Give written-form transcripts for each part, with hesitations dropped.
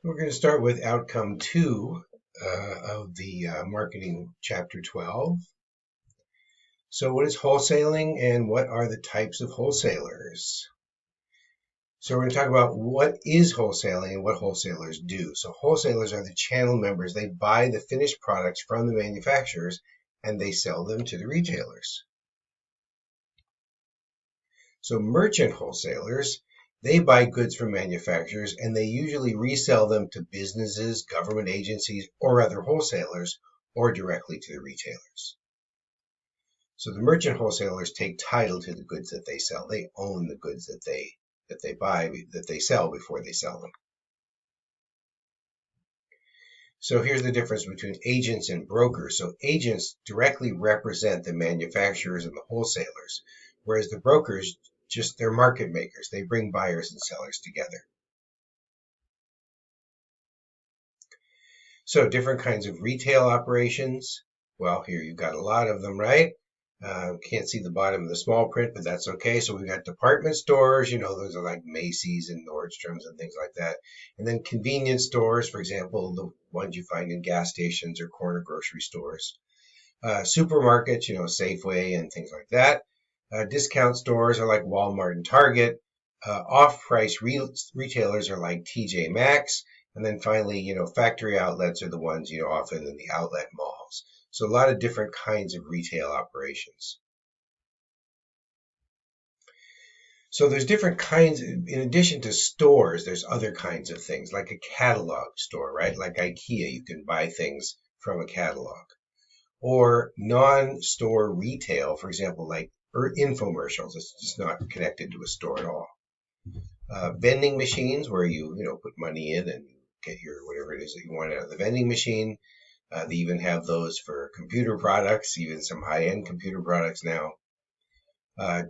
We're going to start with outcome 2 of the marketing chapter 12. So what is wholesaling and what are the types of wholesalers? So we're going to talk about what is wholesaling and what wholesalers do. So wholesalers are the channel members. They buy the finished products from the manufacturers and they sell them to the retailers. So merchant wholesalers, they buy goods from manufacturers and they usually resell them to businesses, government agencies, or other wholesalers, or directly to the retailers. So the merchant wholesalers take title to the goods that they sell. They own the goods that they buy, that they sell before they sell them. So here's the difference between agents and brokers. So agents directly represent the manufacturers and the wholesalers, whereas the brokers they're market makers. They bring buyers and sellers together. So different kinds of retail operations. Well, here you've got a lot of them, right? Can't see the bottom of the small print, but that's okay. So we've got department stores, those are like Macy's and Nordstrom's and things like that. And then convenience stores, for example, the ones you find in gas stations or corner grocery stores. Supermarkets, Safeway and things like that. Discount stores are like Walmart and Target. Off-price retailers are like TJ Maxx. And then finally, factory outlets are the ones, often in the outlet malls. So a lot of different kinds of retail operations. So there's different kinds, in addition to stores, there's other kinds of things, like a catalog store, right? Like IKEA, you can buy things from a catalog. Or non-store retail, for example, like infomercials. It's just not connected to a store at all. Vending machines where you put money in and get your whatever it is that you want out of the vending machine. They even have those for computer products, even some high-end computer products now.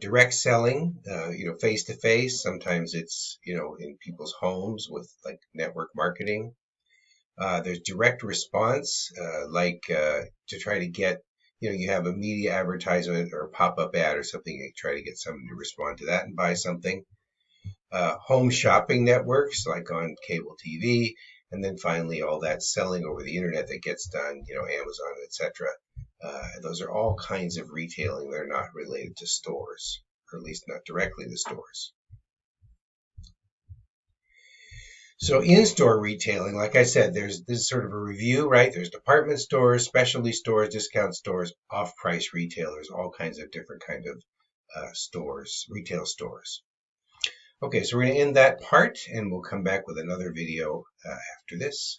Direct selling, face to face. Sometimes it's in people's homes with like network marketing. There's direct response, to try to get, you have a media advertisement or a pop-up ad or something, you try to get someone to respond to that and buy something. Home shopping networks like on cable TV, and then finally all that selling over the internet that gets done, Amazon, etc. Those are all kinds of retailing that are not related to stores, or at least not directly to stores. So in-store retailing, like I said, this is sort of a review, right? There's department stores, specialty stores, discount stores, off-price retailers, all kinds of different kind of stores, retail stores. Okay, so we're going to end that part, and we'll come back with another video after this.